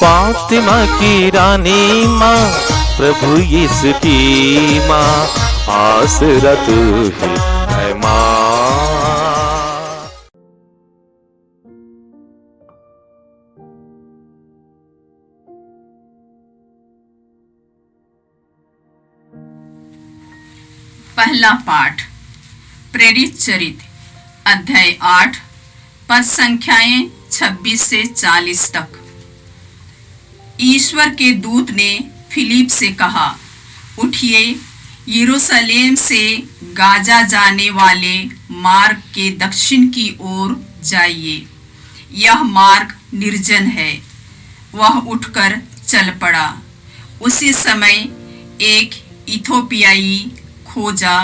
फातिमा की रानी माँ, प्रभु यीशु की माँ, आसरा तू ही है माँ। पहला पाठ प्रेरित चरित्र अध्याय 8 पद संख्याएं 26 से 40 तक। ईश्वर के दूत ने फिलिप से कहा, उठिए, यरूशलेम से गाजा जाने वाले मार्ग के दक्षिण की ओर जाइए। यह मार्ग निर्जन है। वह उठकर चल पड़ा। उसी समय एक इथोपियाई खोजा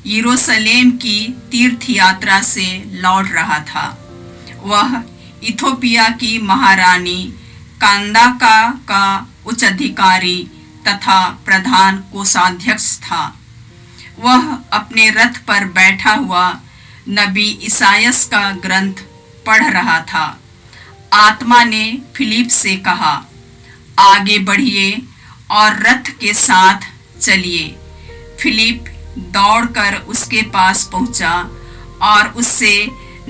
यरूशलेम की तीर्थ यात्रा से लौट रहा था। वह इथोपिया की महारानी कांदाका का उच्च अधिकारी तथा प्रधान कोषाध्यक्ष था। वह अपने रथ पर बैठा हुआ नबी इसायास का ग्रंथ पढ़ रहा था। आत्मा ने फिलिप से कहा, आगे बढ़िए और रथ के साथ चलिए। फिलिप दौड़कर उसके पास पहुंचा और उससे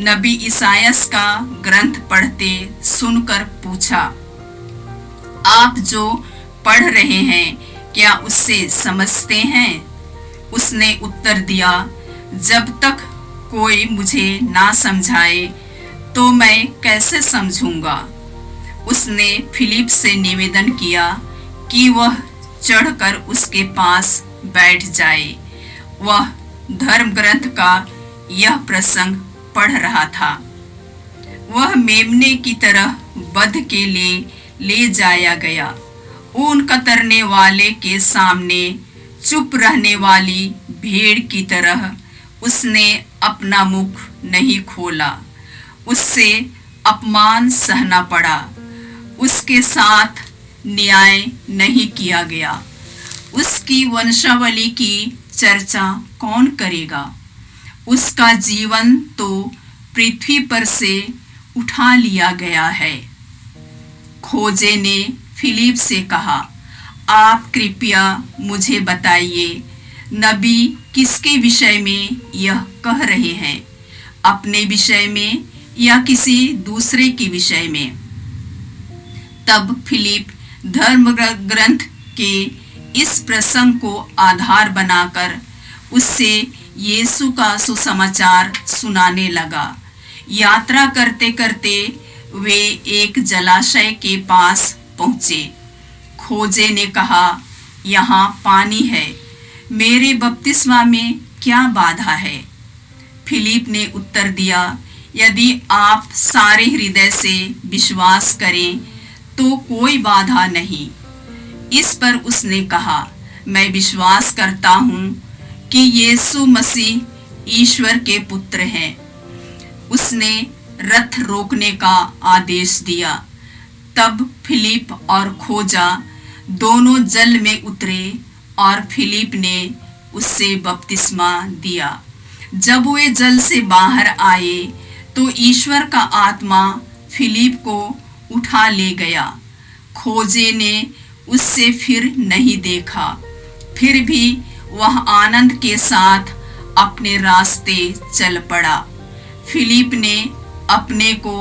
नबी इसायास का ग्रंथ पढ़ते सुनकर पूछा, आप जो पढ़ रहे हैं क्या उससे समझते हैं? उसने उत्तर दिया, जब तक कोई मुझे ना समझाए तो मैं कैसे समझूंगा। उसने फिलिप से निवेदन किया कि वह चढ़कर उसके पास बैठ जाए। वह धर्म ग्रंथ का यह प्रसंग पढ़ रहा था। वह मेमने की तरह वध के लिए ले जाया गया। ऊन कतरने वाले के सामने चुप रहने वाली भेड़ की तरह उसने अपना मुख नहीं खोला। उससे अपमान सहना पड़ा। उसके साथ न्याय नहीं किया गया। उसकी वंशावली की चर्चा कौन करेगा? उसका जीवन तो पृथ्वी पर से उठा लिया गया है। खोजे ने फिलिप से कहा, आप कृपया मुझे बताइए, नबी किसके विषय में यह कह रहे हैं, अपने विषय में या किसी दूसरे के विषय में? तब फिलिप धर्म ग्रंथ के इस प्रसंग को आधार बनाकर उससे यीशु का सुसमाचार सुनाने लगा। यात्रा करते करते वे एक जलाशय के पास पहुँचे। खोजे ने कहा, यहाँ पानी है, मेरे बपतिस्मा में क्या बाधा है? फिलिप ने उत्तर दिया, यदि आप सारे हृदय से विश्वास करें तो कोई बाधा नहीं। इस पर उसने कहा, मैं विश्वास करता हूँ कि यीशु मसीह ईश्वर के पुत्र हैं। उसने रथ रोकने का आदेश दिया। तब फिलिप और खोजा दोनों जल में उतरे और फिलिप ने उससे बपतिस्मा दिया। जब वे जल से बाहर आए तो ईश्वर का आत्मा फिलिप को उठा ले गया। खोजे ने उससे फिर नहीं देखा। फिर भी वह आनंद के साथ अपने रास्ते चल पड़ा। फिलिप ने अपने को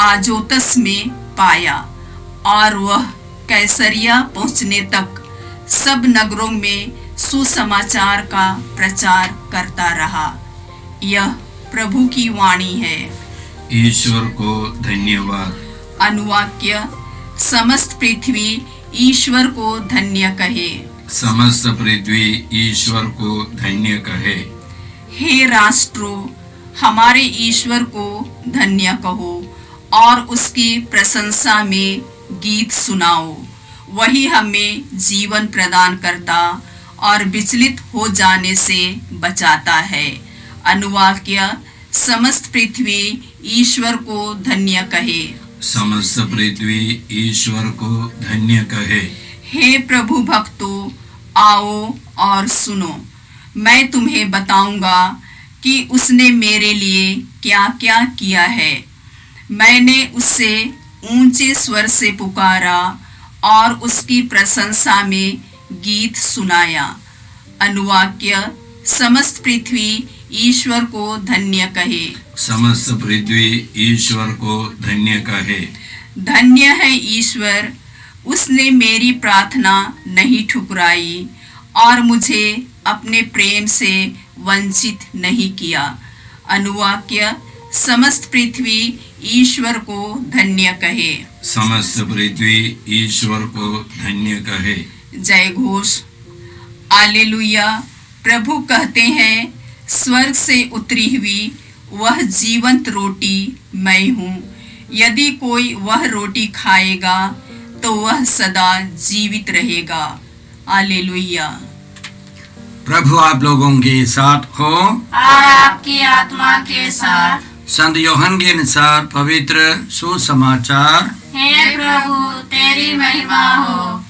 आजोतस में पाया और वह कैसरिया पहुंचने तक सब नगरों में सुसमाचार का प्रचार करता रहा। यह प्रभु की वाणी है। ईश्वर को धन्यवाद। अनुवाक्य, समस्त पृथ्वी ईश्वर को धन्य कहे। समस्त पृथ्वी ईश्वर को धन्य कहे। हे राष्ट्रों, हमारे ईश्वर को धन्य कहो और उसकी प्रशंसा में गीत सुनाओ। वही हमें जीवन प्रदान करता और विचलित हो जाने से बचाता है। अनुवाक्य, समस्त पृथ्वी ईश्वर को धन्य कहे। समस्त पृथ्वी ईश्वर को धन्य कहे। हे प्रभु भक्तों, आओ और सुनो। मैं तुम्हें बताऊंगा कि उसने मेरे लिए क्या क्या किया है। मैंने उससे ऊंचे स्वर से पुकारा और उसकी प्रशंसा में गीत सुनाया। अनुवाक्य, समस्त पृथ्वी ईश्वर को धन्य कहे। समस्त पृथ्वी ईश्वर को धन्य कहे। धन्य है ईश्वर, उसने मेरी प्रार्थना नहीं ठुकराई और मुझे अपने प्रेम से वंचित नहीं किया। अनुवाक्य, समस्त पृथ्वी ईश्वर को धन्य कहे। समस्त पृथ्वी ईश्वर को धन्य कहे। जय घोष। हालेलुया। प्रभु कहते हैं, स्वर्ग से उतरी हुई वह जीवंत रोटी मैं हूँ। यदि कोई वह रोटी खाएगा तो वह सदा जीवित रहेगा। हालेलुया। प्रभु आप लोगों के साथ हो और आपकी आत्मा के साथ। संत यूहन्ना के अनुसार पवित्र सुसमाचार, हे प्रभु तेरी महिमा हो।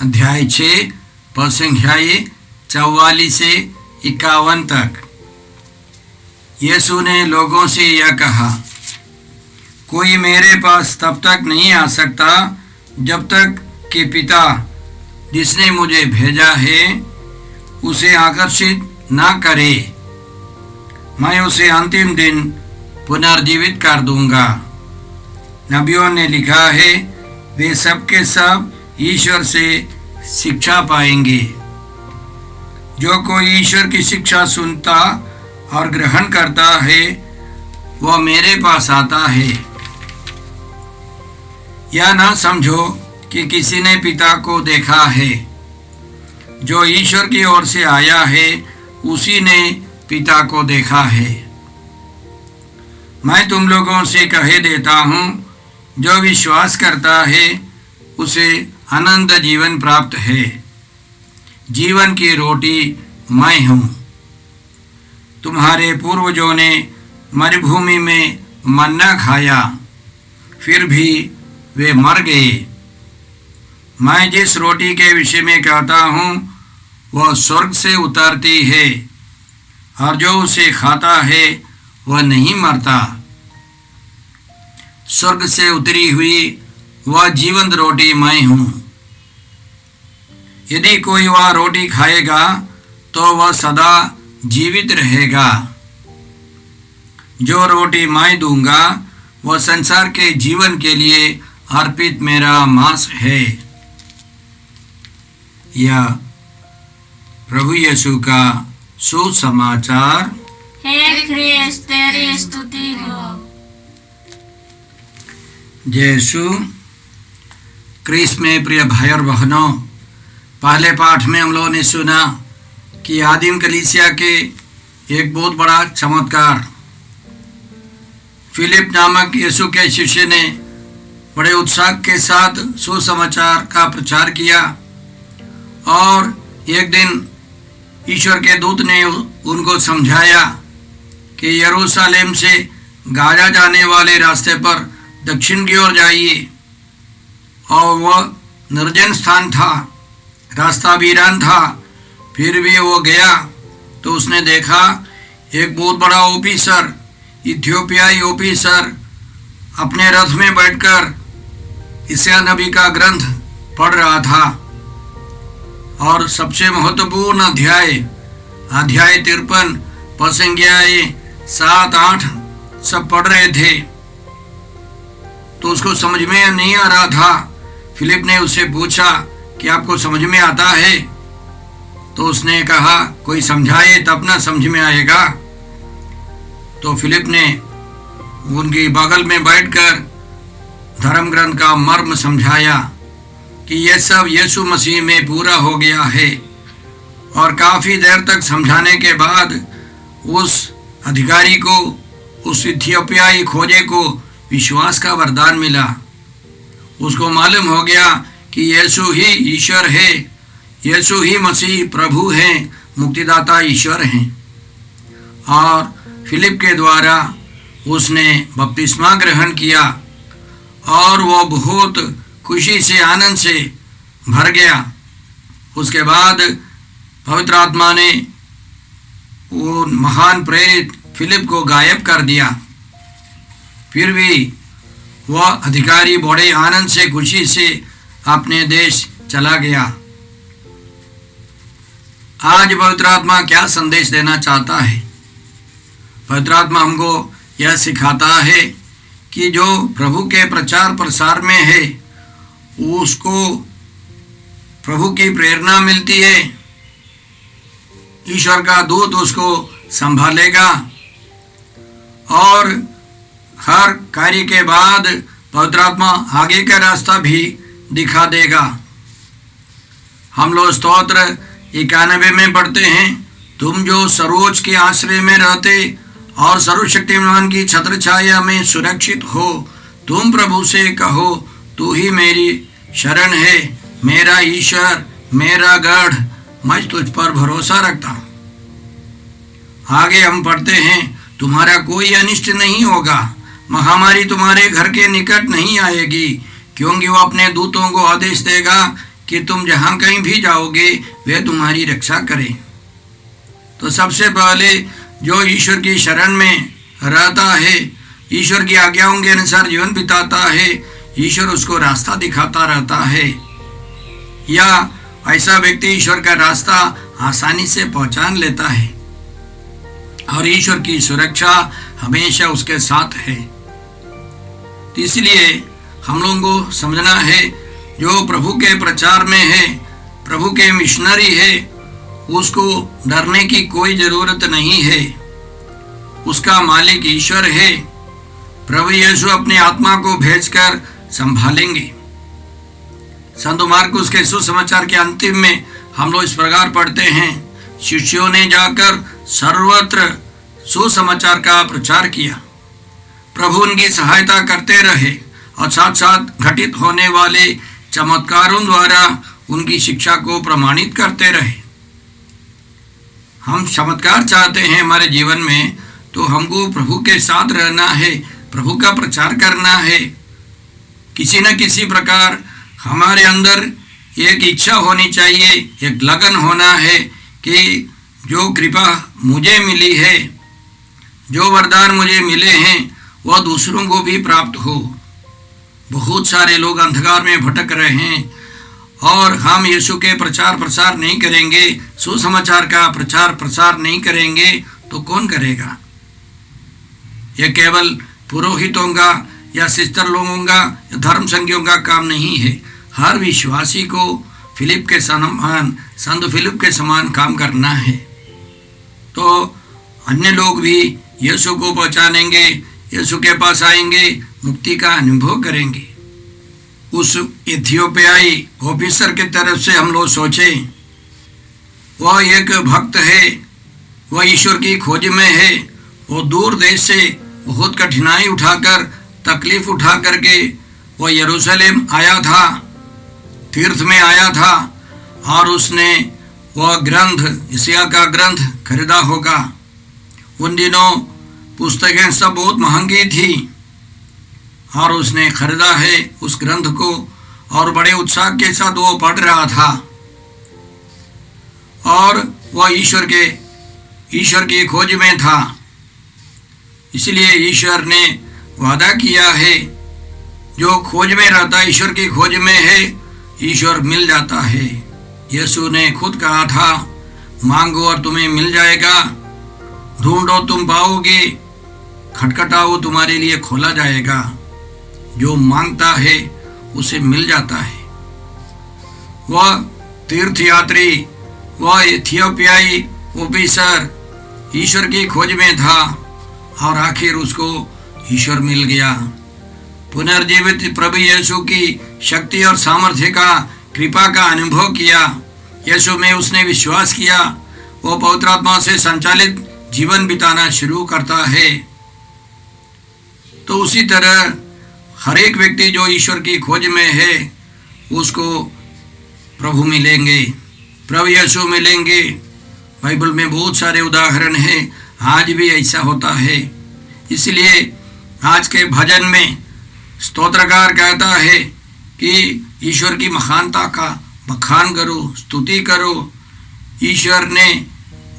अध्याय 6 पद संख्या 44 से 51 तक। यीशु ने लोगों से यह कहा, कोई मेरे पास तब तक नहीं आ सकता जब तक कि पिता जिसने मुझे भेजा है उसे आकर्षित ना करे। मैं उसे अंतिम दिन पुनर्जीवित कर दूंगा। नबियों ने लिखा है, वे सब के सब ईश्वर से शिक्षा पाएंगे। जो कोई ईश्वर की शिक्षा सुनता और ग्रहण करता है वह मेरे पास आता है। यह ना समझो कि किसी ने पिता को देखा है। जो ईश्वर की ओर से आया है उसी ने पिता को देखा है। मैं तुम लोगों से कहे देता हूँ, जो विश्वास करता है उसे अनंत जीवन प्राप्त है। जीवन की रोटी मैं हूँ। तुम्हारे पूर्वजों ने मरुभूमि में मन्ना खाया, फिर भी वे मर गए। मैं जिस रोटी के विषय में कहता हूँ वह स्वर्ग से उतरती है और जो उसे खाता है वह नहीं मरता। स्वर्ग से उतरी हुई वह जीवंत रोटी मैं हूँ। यदि कोई वह रोटी खाएगा तो वह सदा जीवित रहेगा। जो रोटी मैं दूंगा वह संसार के जीवन के लिए अर्पित मेरा मांस है। यह प्रभु यीशु का सुसमाचार। हे ख्रिस्त तेरी स्तुति हो। जय यीशु क्रिस्त में प्रिय भाई और बहनों, पहले पाठ में हम लोगों ने सुना कि आदिम कलीसिया के एक बहुत बड़ा चमत्कार, फिलिप नामक यीशु के शिष्य ने बड़े उत्साह के साथ सुसमाचार का प्रचार किया और एक दिन ईश्वर के दूत ने उनको समझाया कि यरूशलेम से गाजा जाने वाले रास्ते पर दक्षिण की ओर जाइए। और वह निर्जन स्थान था, रास्ता वीरान था, फिर भी वो गया तो उसने देखा एक बहुत बड़ा ऑफिसर, इथियोपियाई ऑफिसर अपने रथ में बैठकर यशायाह नबी का ग्रंथ पढ़ रहा था और सबसे महत्वपूर्ण अध्याय 53 पद संख्या 7-8 सब पढ़ रहे थे। तो उसको समझ में नहीं आ रहा था। फिलिप ने उससे पूछा कि आपको समझ में आता है? तो उसने कहा, कोई समझाए तब ना समझ में आएगा। तो फिलिप ने उनके बगल में बैठकर धर्म ग्रंथ का मर्म समझाया कि यह सब यीशु मसीह में पूरा हो गया है। और काफ़ी देर तक समझाने के बाद उस अधिकारी को, उस इथियोपियाई खोजे को विश्वास का वरदान मिला। उसको मालूम हो गया कि यीशु ही ईश्वर है, यीशु ही मसीह प्रभु हैं, मुक्तिदाता ईश्वर हैं। और फिलिप के द्वारा उसने बपतिस्मा ग्रहण किया और वो बहुत खुशी से, आनंद से भर गया। उसके बाद पवित्र आत्मा ने वो महान प्रेरित फिलिप को गायब कर दिया। फिर भी वह अधिकारी बड़े आनंद से खुशी से अपने देश चला गया। आज पवित्र आत्मा क्या संदेश देना चाहता है? पवित्र आत्मा हमको यह सिखाता है कि जो प्रभु के प्रचार प्रसार में है उसको प्रभु की प्रेरणा मिलती है, ईश्वर का दूत उसको संभालेगा और हर कार्य के बाद पवित्र आत्मा आगे का रास्ता भी दिखा देगा। हम लोग स्तोत्र 91 में पढ़ते हैं, तुम जो सर्वोच्च के आश्रय में रहते और सर्वशक्तिमान की छत्र छाया में सुरक्षित हो, तुम प्रभु से कहो, तू ही मेरी शरण है, मेरा ईश्वर, मेरा गढ़, मैं तुझ पर भरोसा रखता हूँ। आगे हम पढ़ते हैं, तुम्हारा कोई अनिष्ट नहीं होगा, महामारी तुम्हारे घर के निकट नहीं आएगी, क्योंकि वो अपने दूतों को आदेश देगा कि तुम जहाँ कहीं भी जाओगे वे तुम्हारी रक्षा करें। तो सबसे पहले जो ईश्वर की शरण में रहता है, ईश्वर की आज्ञाओं के अनुसार जीवन बिताता है, ईश्वर उसको रास्ता दिखाता रहता है, या ऐसा व्यक्ति ईश्वर का रास्ता आसानी से पहचान लेता है और ईश्वर की सुरक्षा हमेशा उसके साथ है। तो इसलिए हम लोगों को समझना है, जो प्रभु के प्रचार में है, प्रभु के मिशनरी है, उसको डरने की कोई जरूरत नहीं है। उसका मालिक ईश्वर है। प्रभु यीशु अपने आत्मा को भेजकर संभालेंगे। संत मार्कुस के सुसमाचार के अंतिम में हम लोग इस प्रकार पढ़ते हैं, शिष्यों ने जाकर सर्वत्र सुसमाचार का प्रचार किया। प्रभु उनकी सहायता करते रहे और साथ साथ घटित होने वाले चमत्कारों द्वारा उनकी शिक्षा को प्रमाणित करते रहे। हम चमत्कार चाहते हैं हमारे जीवन में, तो हमको प्रभु के साथ रहना है, प्रभु का प्रचार करना है। किसी न किसी प्रकार हमारे अंदर एक इच्छा होनी चाहिए, एक लगन होना है कि जो कृपा मुझे मिली है, जो वरदान मुझे मिले हैं, वह दूसरों को भी प्राप्त हो। बहुत सारे लोग अंधकार में भटक रहे हैं और हम यीशु के प्रचार प्रसार नहीं करेंगे, सुसमाचार का प्रचार प्रसार नहीं करेंगे तो कौन करेगा? यह केवल पुरोहितों का या सिस्टर लोगों का या धर्म संघियों का काम नहीं है। हर विश्वासी को फिलिप के समान, संत फिलिप के समान काम करना है। तो अन्य लोग भी यीशु को पहचानेंगे, यीशु के पास आएंगे, मुक्ति का अनुभव करेंगे। उस इथियोपियाई ऑफिसर की तरफ से हम लोग सोचें, वह एक भक्त है, वह ईश्वर की खोज में है। वो दूर देश से बहुत कठिनाई उठाकर, तकलीफ उठा करके वह यरूशलेम आया था, तीर्थ में आया था, और उसने वह ग्रंथ, यशायाह का ग्रंथ खरीदा होगा। उन दिनों पुस्तकें सब बहुत महंगी थी और उसने खरीदा है उस ग्रंथ को, और बड़े उत्साह के साथ वो पढ़ रहा था। और वह ईश्वर की खोज में था। इसलिए ईश्वर ने वादा किया है, जो खोज में रहता है, ईश्वर की खोज में है, ईश्वर मिल जाता है। यीशु ने खुद कहा था, मांगो और तुम्हें मिल जाएगा, ढूंढो तुम पाओगे, खटखटाओ तुम्हारे लिए खोला जाएगा। जो मांगता है उसे मिल जाता है। वह तीर्थयात्री, वह इथियोपियाई ऑफिसर ईश्वर की खोज में था और आखिर उसको ईश्वर मिल गया। पुनर्जीवित प्रभु यीशु की शक्ति और सामर्थ्य का, कृपा का अनुभव किया। यीशु में उसने विश्वास किया। वो पवित्र आत्मा से संचालित जीवन बिताना शुरू करता है। तो उसी तरह हर एक व्यक्ति जो ईश्वर की खोज में है, उसको प्रभु मिलेंगे, प्रभु यीशु मिलेंगे। बाइबल में बहुत सारे उदाहरण हैं, आज भी ऐसा होता है। इसलिए आज के भजन में स्तोत्रकार कहता है कि ईश्वर की महानता का बखान करो, स्तुति करो। ईश्वर ने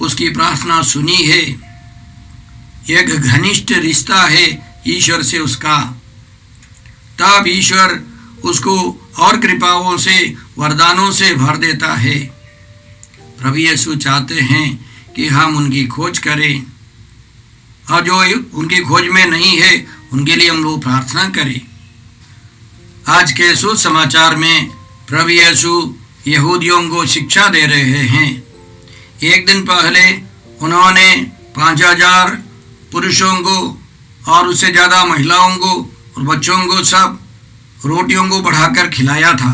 उसकी प्रार्थना सुनी है। एक घनिष्ठ रिश्ता है ईश्वर से उसका। तब ईश्वर उसको और कृपाओं से, वरदानों से भर देता है। प्रभु यीशु चाहते हैं कि हम उनकी खोज करें, और जो उनकी खोज में नहीं है उनके लिए हम लोग प्रार्थना करें। आज के सुसमाचार में प्रभु यीशु यहूदियों को शिक्षा दे रहे हैं। एक दिन पहले उन्होंने 5000 पुरुषों को और उससे ज़्यादा महिलाओं को और बच्चों को सब रोटियों को बढ़ाकर खिलाया था।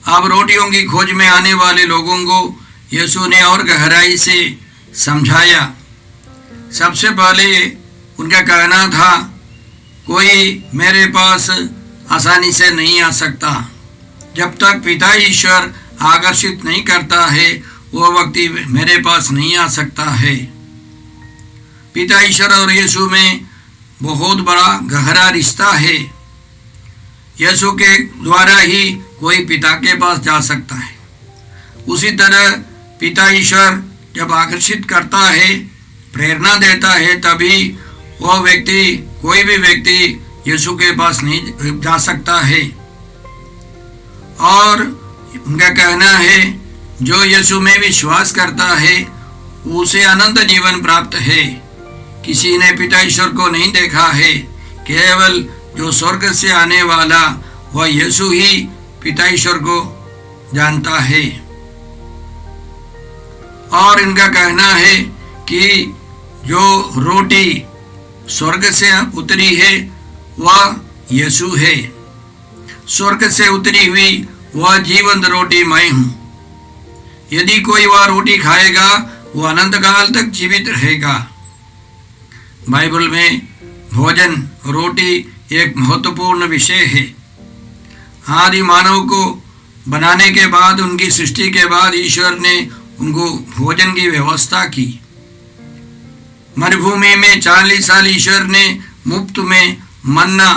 अब रोटियों की खोज में आने वाले लोगों को यीशु ने और गहराई से समझाया। सबसे पहले उनका कहना था, कोई मेरे पास आसानी से नहीं आ सकता। जब तक पिता ईश्वर आकर्षित नहीं करता है वो व्यक्ति मेरे पास नहीं आ सकता है। पिता ईश्वर और यीशु में बहुत बड़ा गहरा रिश्ता है। यीशु के द्वारा ही कोई पिता के पास जा सकता है। उसी तरह पिता ईश्वर जब आकर्षित करता है, प्रेरणा देता है, तभी वह व्यक्ति, कोई भी व्यक्ति यीशु के पास नहीं जा सकता है। और उनका कहना है, जो यीशु में विश्वास करता है उसे अनंत जीवन प्राप्त है। किसी ने पिता ईश्वर को नहीं देखा है, केवल जो स्वर्ग से आने वाला वह यीशु ही पिता ईश्वर को जानता है। और इनका कहना है कि जो रोटी स्वर्ग से उतरी है वह यीशु है। स्वर्ग से उतरी हुई वह जीवंत रोटी मैं हूँ। यदि कोई वह रोटी खाएगा वो अनंत काल तक जीवित रहेगा। बाइबल में भोजन, रोटी एक महत्वपूर्ण विषय है। आदि मानव को बनाने के बाद, उनकी सृष्टि के बाद ईश्वर ने उनको भोजन की व्यवस्था की। मरुभूमि में 40 साल ईश्वर ने मुफ्त में मन्ना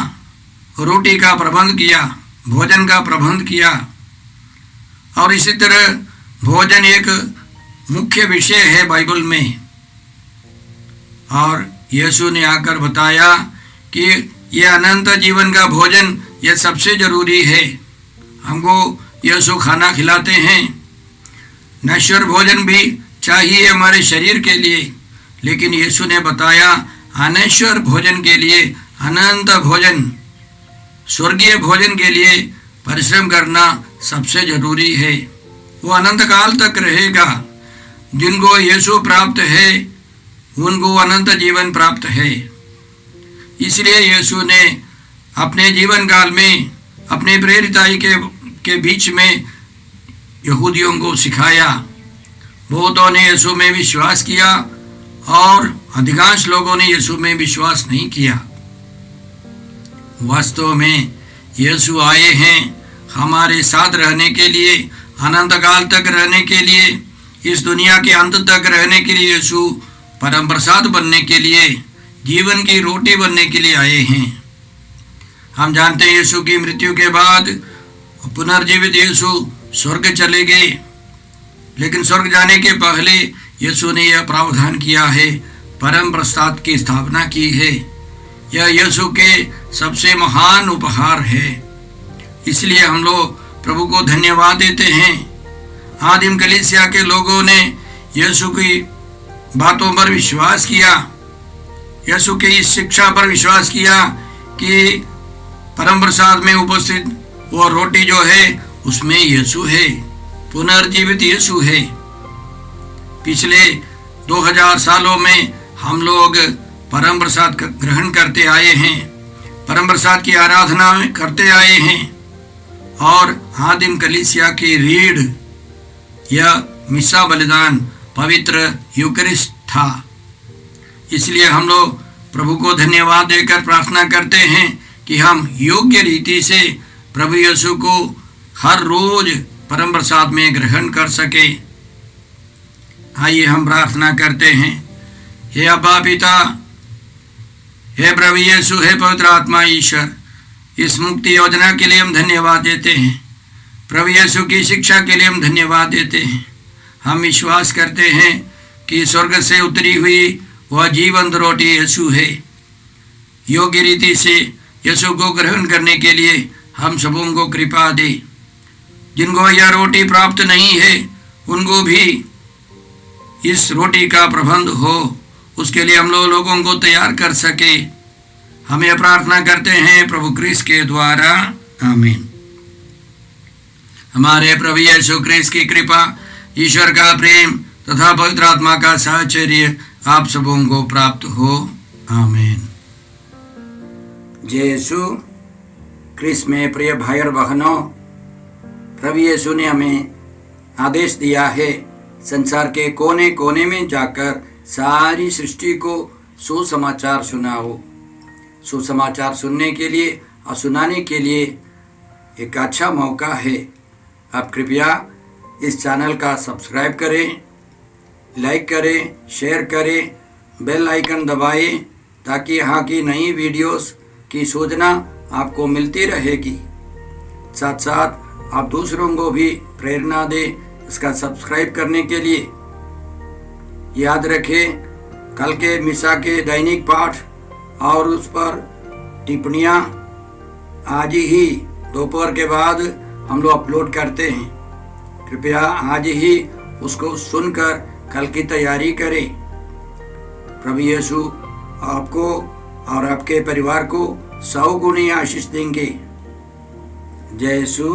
रोटी का प्रबंध किया, भोजन का प्रबंध किया। और इसी तरह भोजन एक मुख्य विषय है बाइबल में। और यीशु ने आकर बताया कि यह अनंत जीवन का भोजन यह सबसे जरूरी है। हमको यीशु खाना खिलाते हैं। नश्वर भोजन भी चाहिए हमारे शरीर के लिए, लेकिन यीशु ने बताया अनश्वर भोजन के लिए, अनंत भोजन, स्वर्गीय भोजन के लिए परिश्रम करना सबसे जरूरी है। वो अनंत काल तक रहेगा। जिनको यीशु प्राप्त है उनको अनंत जीवन प्राप्त है। इसलिए यीशु ने अपने जीवन काल में अपने प्रेरिताई के बीच में यहूदियों को सिखाया। बहुतों ने यीशु में विश्वास किया और अधिकांश लोगों ने यीशु में विश्वास नहीं किया। वास्तव में यीशु आए हैं हमारे साथ रहने के लिए, अनंत काल तक रहने के लिए, इस दुनिया के अंत तक रहने के लिए। यीशु परम प्रसाद बनने के लिए, जीवन की रोटी बनने के लिए आए हैं। हम जानते हैं यीशु की मृत्यु के बाद पुनर्जीवित यीशु स्वर्ग चले गए, लेकिन स्वर्ग जाने के पहले यीशु ने यह प्रावधान किया है, परम प्रसाद की स्थापना की है। यह यीशु के सबसे महान उपहार है। इसलिए हम लोग प्रभु को धन्यवाद देते हैं। आदिम कलीसिया के लोगों ने यीशु की बातों पर विश्वास किया, यीशु की इस शिक्षा पर विश्वास किया कि परम प्रसाद में उपस्थित वो रोटी जो है उसमें यीशु है, पुनर्जीवित यीशु है। पिछले 2000 सालों में हम लोग परम प्रसाद ग्रहण करते आए हैं, परम प्रसाद की आराधना करते आए हैं। और आदिम कलीसिया की रीढ़ यह मिसा बलिदान पवित्र यूकरिस्ट था। इसलिए हम लोग प्रभु को धन्यवाद देकर प्रार्थना करते हैं कि हम योग्य रीति से प्रभु यीशु को हर रोज परम प्रसाद में ग्रहण कर सके। आइए हम प्रार्थना करते हैं। हे अब्बा पिता, हे प्रभु यीशु, हे पवित्र आत्मा ईश्वर, इस मुक्ति योजना के लिए हम धन्यवाद देते हैं। प्रभु यीशु की शिक्षा के लिए हम धन्यवाद देते हैं। हम विश्वास करते हैं कि स्वर्ग से उतरी हुई वह जीवंत रोटी यीशु है। योग्य रीति से यीशु को ग्रहण करने के लिए हम सबों को कृपा दे। जिनको यह रोटी प्राप्त नहीं है उनको भी इस रोटी का प्रबंध हो, उसके लिए हम लोगों को तैयार कर सके। हम यह प्रार्थना करते हैं प्रभु क्रिस्त के द्वारा, आमीन। हमारे प्रभु यीशु क्रिस्त की कृपा, ईश्वर का प्रेम तथा पवित्र आत्मा का साहचर्य आप सबों को प्राप्त हो, आमीन। जय यीशु क्रिस्त में प्रिय भाई और बहनों, प्रभु यीशु ने हमें आदेश दिया है संसार के कोने कोने में जाकर सारी सृष्टि को सुसमाचार सुनाओ। सुसमाचार सुनने के लिए और सुनाने के लिए एक अच्छा मौका है। आप कृपया इस चैनल का सब्सक्राइब करें, लाइक करें, शेयर करें, बेल आइकन दबाएं ताकि यहाँ की नई वीडियोस की सूचना आपको मिलती रहेगी। साथ साथ आप दूसरों को भी प्रेरणा दें इसका सब्सक्राइब करने के लिए। याद रखें, कल के मिसा के दैनिक पाठ और उस पर टिप्पणियाँ आज ही दोपहर के बाद हम लोग अपलोड करते हैं। कृपया आज ही उसको सुनकर कल की तैयारी करें। प्रभु यीशु आपको और आपके परिवार को 100 गुनी आशीष देंगे। जय यीशु।